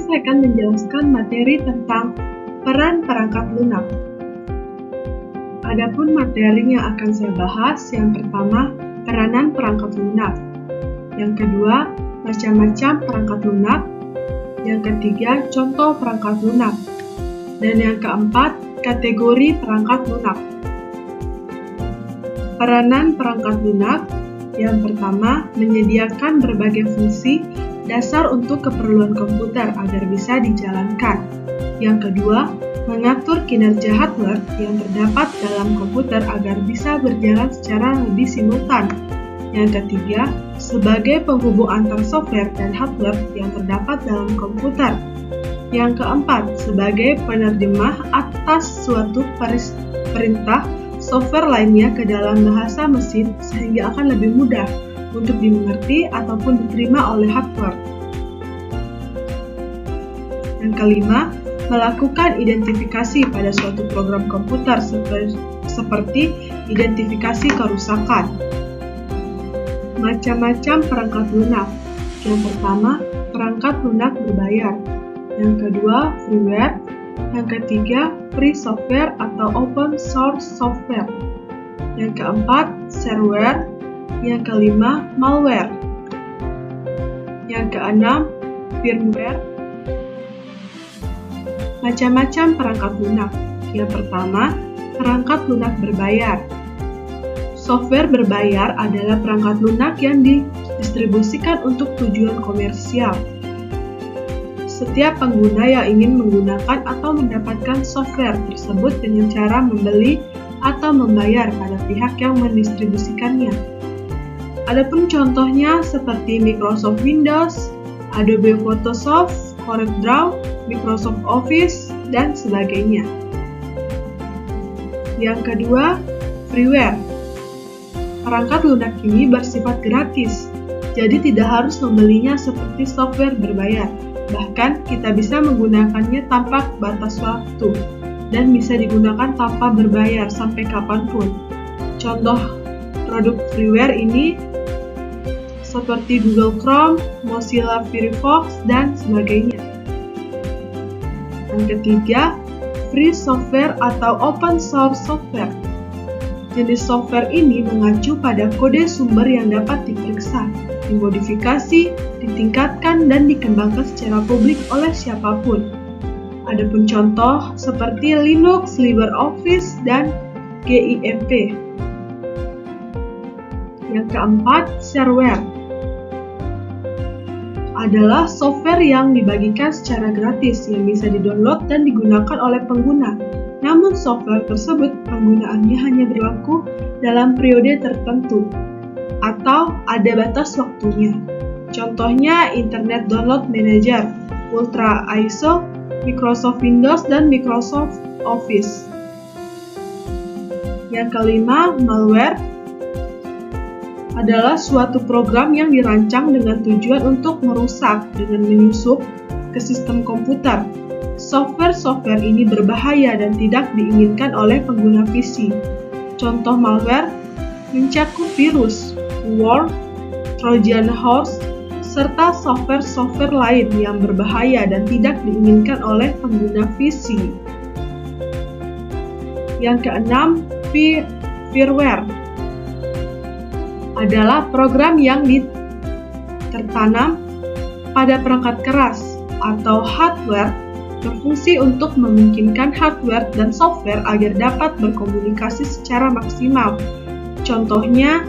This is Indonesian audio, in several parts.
saya akan menjelaskan materi tentang peran perangkat lunak. Adapun materi yang akan saya bahas, yang pertama, peranan perangkat lunak. Yang kedua, macam-macam perangkat lunak. Yang ketiga, contoh perangkat lunak. Dan yang keempat, kategori perangkat lunak. Peranan perangkat lunak. Yang pertama, menyediakan berbagai fungsi dasar untuk keperluan komputer agar bisa dijalankan. Yang kedua, mengatur kinerja hardware yang terdapat dalam komputer agar bisa berjalan secara lebih simultan. Yang ketiga, sebagai penghubung antar software dan hardware yang terdapat dalam komputer. Yang keempat, sebagai penerjemah atas suatu perintah software lainnya ke dalam bahasa mesin sehingga akan lebih mudah untuk dimengerti ataupun diterima oleh hardware. Yang kelima, melakukan identifikasi pada suatu program komputer seperti identifikasi kerusakan. Macam-macam perangkat lunak. Yang pertama, perangkat lunak berbayar. Yang kedua, freeware. Yang ketiga, free software atau open source software. Yang keempat, shareware. Yang kelima, malware. Yang keenam, firmware. Macam-macam perangkat lunak. Yang pertama, perangkat lunak berbayar. Software berbayar adalah perangkat lunak yang didistribusikan untuk tujuan komersial. Setiap pengguna yang ingin menggunakan atau mendapatkan software tersebut dengan cara membeli atau membayar pada pihak yang mendistribusikannya. Adapun contohnya seperti Microsoft Windows, Adobe Photoshop, CorelDRAW, Microsoft Office, dan sebagainya. Yang kedua, freeware. Perangkat lunak ini bersifat gratis, jadi tidak harus membelinya seperti software berbayar. Bahkan, kita bisa menggunakannya tanpa batas waktu, dan bisa digunakan tanpa berbayar sampai kapanpun. Contoh produk freeware ini seperti Google Chrome, Mozilla Firefox, dan sebagainya. Yang ketiga, free software atau open source software. Jenis software ini mengacu pada kode sumber yang dapat diperiksa, dimodifikasi, ditingkatkan, dan dikembangkan secara publik oleh siapapun. Adapun contoh seperti Linux, LibreOffice, dan GIMP. Yang keempat, shareware adalah software yang dibagikan secara gratis yang bisa didownload dan digunakan oleh pengguna. Namun software tersebut penggunaannya hanya berlaku dalam periode tertentu atau ada batas waktunya. Contohnya Internet Download Manager, Ultra ISO, Microsoft Windows, dan Microsoft Office. Yang kelima, malware adalah suatu program yang dirancang dengan tujuan untuk merusak dengan menyusup ke sistem komputer. Software-software ini berbahaya dan tidak diinginkan oleh pengguna PC. Contoh malware mencakup virus, worm, Trojan horse, serta software-software lain yang berbahaya dan tidak diinginkan oleh pengguna PC. Yang keenam, firmware adalah program yang tertanam pada perangkat keras atau hardware berfungsi untuk memungkinkan hardware dan software agar dapat berkomunikasi secara maksimal. Contohnya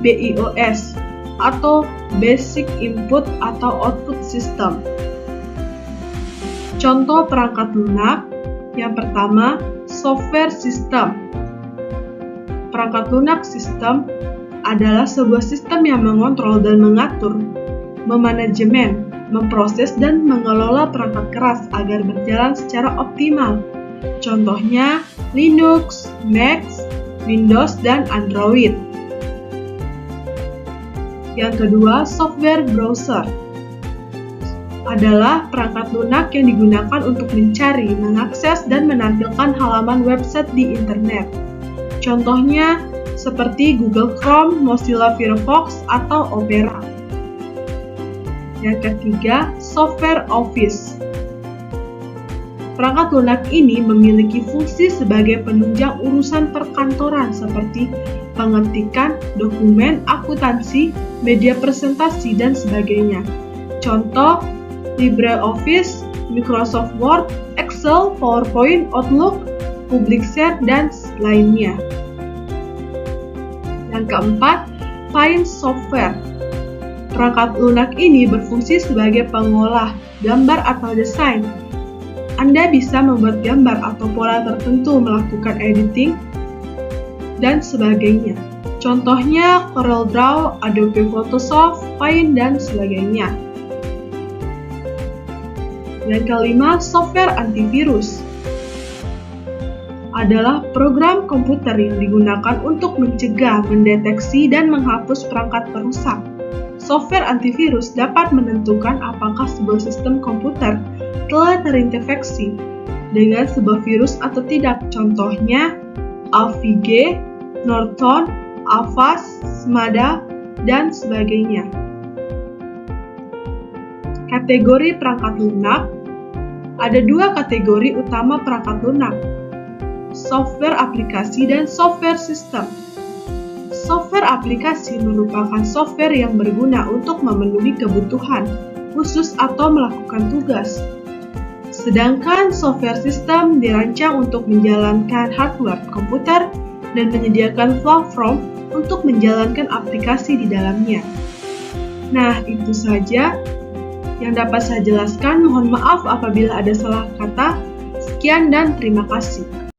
BIOS atau Basic Input atau Output System. Contoh perangkat lunak yang pertama, software system. Perangkat lunak sistem adalah sebuah sistem yang mengontrol dan mengatur, memanajemen, memproses, dan mengelola perangkat keras agar berjalan secara optimal. Contohnya Linux, Mac, Windows, dan Android. Yang kedua, software browser adalah perangkat lunak yang digunakan untuk mencari, mengakses, dan menampilkan halaman website di internet. Contohnya seperti Google Chrome, Mozilla Firefox, atau Opera. Yang ketiga, software Office Perangkat lunak ini memiliki fungsi sebagai penunjang urusan perkantoran seperti pengetikan, dokumen, akuntansi, media presentasi, dan sebagainya. Contoh, LibreOffice, Microsoft Word, Excel, PowerPoint, Outlook, Publishare, dan lainnya. Yang keempat, Paint Software. Perangkat lunak ini berfungsi sebagai pengolah gambar atau desain. Anda bisa membuat gambar atau pola tertentu, melakukan editing, dan sebagainya. Contohnya CorelDRAW, Adobe Photoshop, Paint, dan sebagainya. Yang kelima, software antivirus adalah program komputer yang digunakan untuk mencegah, mendeteksi, dan menghapus perangkat perusak. Software antivirus dapat menentukan apakah sebuah sistem komputer telah terinfeksi dengan sebuah virus atau tidak. Contohnya, AVG, Norton, Avast, Smada, dan sebagainya. Kategori perangkat lunak. Ada dua kategori utama perangkat lunak: software aplikasi dan software sistem. Software aplikasi merupakan software yang berguna untuk memenuhi kebutuhan khusus atau melakukan tugas. Sedangkan software sistem dirancang untuk menjalankan hardware komputer dan menyediakan platform untuk menjalankan aplikasi di dalamnya. Nah, itu saja yang dapat saya jelaskan. Mohon maaf apabila ada salah kata. Sekian dan terima kasih.